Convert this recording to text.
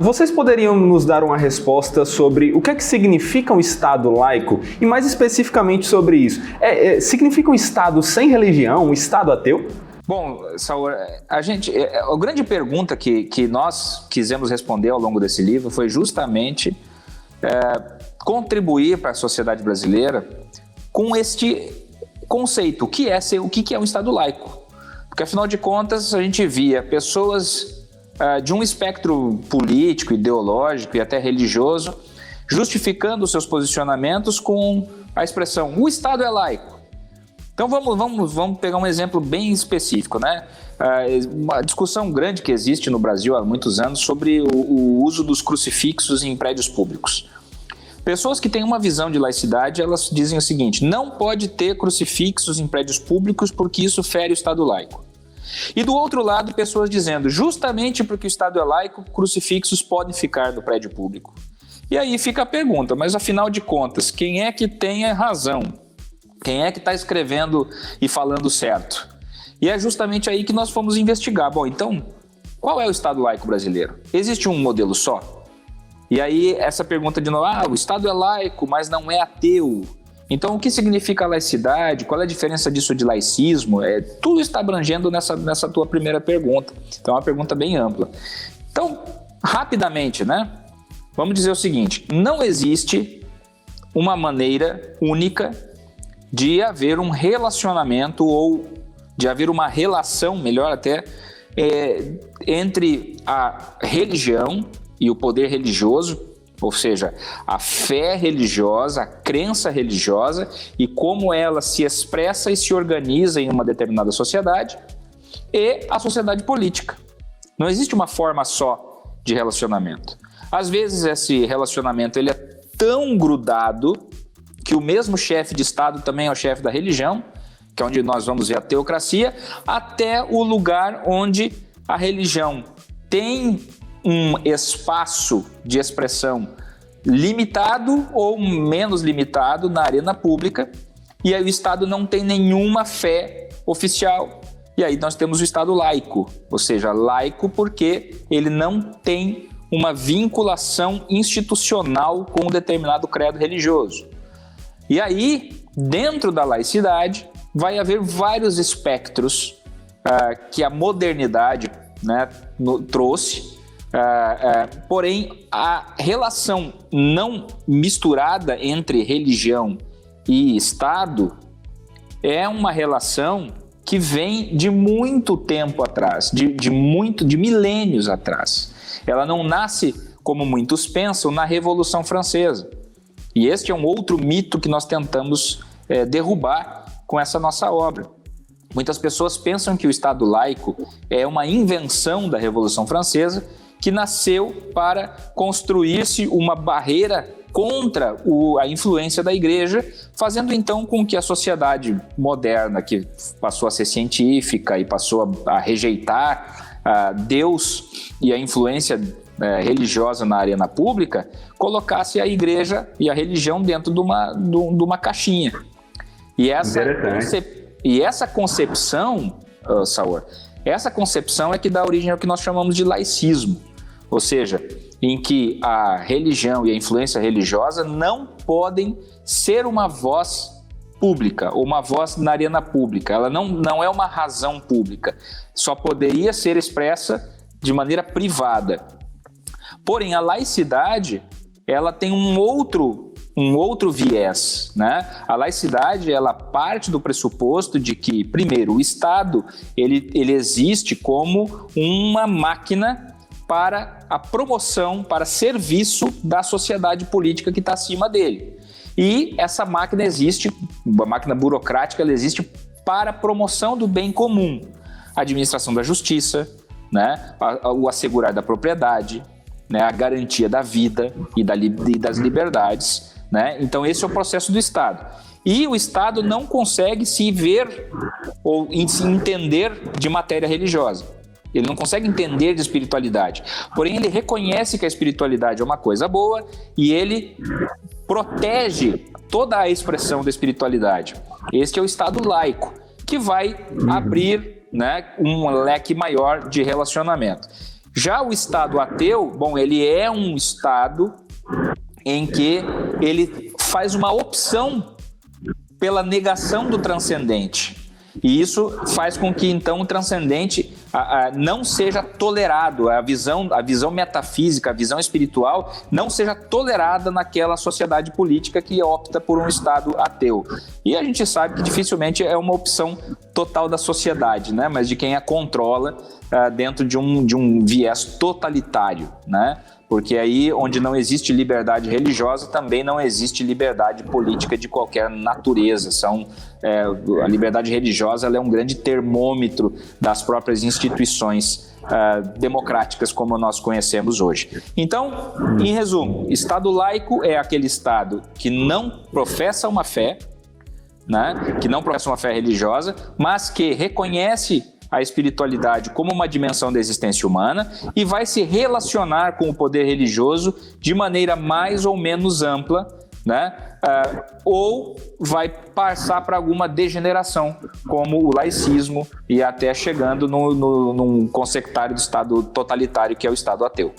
vocês poderiam nos dar uma resposta sobre o que é que significa um Estado laico? E mais especificamente sobre isso. Significa um Estado sem religião, um Estado ateu? Bom, Saul, a grande pergunta que nós quisemos responder ao longo desse livro foi justamente contribuir para a sociedade brasileira com este conceito, o que é um Estado laico. Porque, afinal de contas, a gente via pessoas de um espectro político, ideológico e até religioso justificando os seus posicionamentos com a expressão "o Estado é laico". Então vamos pegar um exemplo bem específico, né? Uma discussão grande que existe no Brasil há muitos anos sobre o uso dos crucifixos em prédios públicos. Pessoas que têm uma visão de laicidade, elas dizem o seguinte: não pode ter crucifixos em prédios públicos porque isso fere o Estado laico. E do outro lado, pessoas dizendo, justamente porque o Estado é laico, crucifixos podem ficar no prédio público. E aí fica a pergunta, mas afinal de contas, quem é que tem a razão? Quem é que está escrevendo e falando certo? E é justamente aí que nós fomos investigar. Bom, então, qual é o Estado laico brasileiro? Existe um modelo só? E aí essa pergunta de novo, o Estado é laico, mas não é ateu. Então, o que significa laicidade? Qual é a diferença disso de laicismo? Tudo está abrangendo nessa tua primeira pergunta. Então, é uma pergunta bem ampla. Então, rapidamente, né? Vamos dizer o seguinte: não existe uma maneira única de haver um relacionamento ou de haver uma relação, melhor até, entre a religião e o poder religioso, ou seja, a fé religiosa, a crença religiosa e como ela se expressa e se organiza em uma determinada sociedade, e a sociedade política. Não existe uma forma só de relacionamento. Às vezes esse relacionamento ele é tão grudado que o mesmo chefe de Estado também é o chefe da religião, que é onde nós vamos ver a teocracia, até o lugar onde a religião tem um espaço de expressão limitado ou menos limitado na arena pública, e aí o Estado não tem nenhuma fé oficial. E aí nós temos o Estado laico, ou seja, laico porque ele não tem uma vinculação institucional com um determinado credo religioso. E aí, dentro da laicidade, vai haver vários espectros que a modernidade, né, trouxe. Porém, a relação não misturada entre religião e Estado é uma relação que vem de muito tempo atrás, de milênios atrás. Ela não nasce, como muitos pensam, na Revolução Francesa. E este é um outro mito que nós tentamos derrubar com essa nossa obra. Muitas pessoas pensam que o Estado laico é uma invenção da Revolução Francesa que nasceu para construir-se uma barreira contra a influência da igreja, fazendo então com que a sociedade moderna, que passou a ser científica e passou a rejeitar Deus e a influência religiosa na arena pública, colocasse a igreja e a religião dentro de uma caixinha. E essa concepção, Saur, essa concepção é que dá origem ao que nós chamamos de laicismo, ou seja, em que a religião e a influência religiosa não podem ser uma voz pública, ou uma voz na arena pública. Ela não é uma razão pública, só poderia ser expressa de maneira privada. Porém, a laicidade, ela tem um outro viés, né? A laicidade, ela parte do pressuposto de que, primeiro, o Estado, ele existe como uma máquina para a promoção, para serviço da sociedade política que está acima dele. E essa máquina existe, a máquina burocrática, ela existe para a promoção do bem comum. A administração da justiça, né? O assegurar da propriedade, né? A garantia da vida e das liberdades, né? Então esse é o processo do Estado. E o Estado não consegue se ver ou se entender de matéria religiosa. Ele não consegue entender de espiritualidade. Porém, ele reconhece que a espiritualidade é uma coisa boa e ele protege toda a expressão da espiritualidade. Este é o Estado laico, que vai abrir, né, um leque maior de relacionamento. Já o Estado ateu, bom, ele é um Estado em que ele faz uma opção pela negação do transcendente. E isso faz com que, então, o transcendente não seja tolerado, a visão metafísica, a visão espiritual, não seja tolerada naquela sociedade política que opta por um Estado ateu. E a gente sabe que dificilmente é uma opção total da sociedade, né? Mas de quem a controla dentro de um viés totalitário, né? Porque aí, onde não existe liberdade religiosa, também não existe liberdade política de qualquer natureza. A liberdade religiosa ela é um grande termômetro das próprias instituições democráticas como nós conhecemos hoje. Então, em resumo, Estado laico é aquele Estado que não professa uma fé, né, que não professa uma fé religiosa, mas que reconhece a espiritualidade como uma dimensão da existência humana e vai se relacionar com o poder religioso de maneira mais ou menos ampla, né? Ou vai passar para alguma degeneração, como o laicismo e até chegando num consectário do Estado totalitário que é o Estado ateu.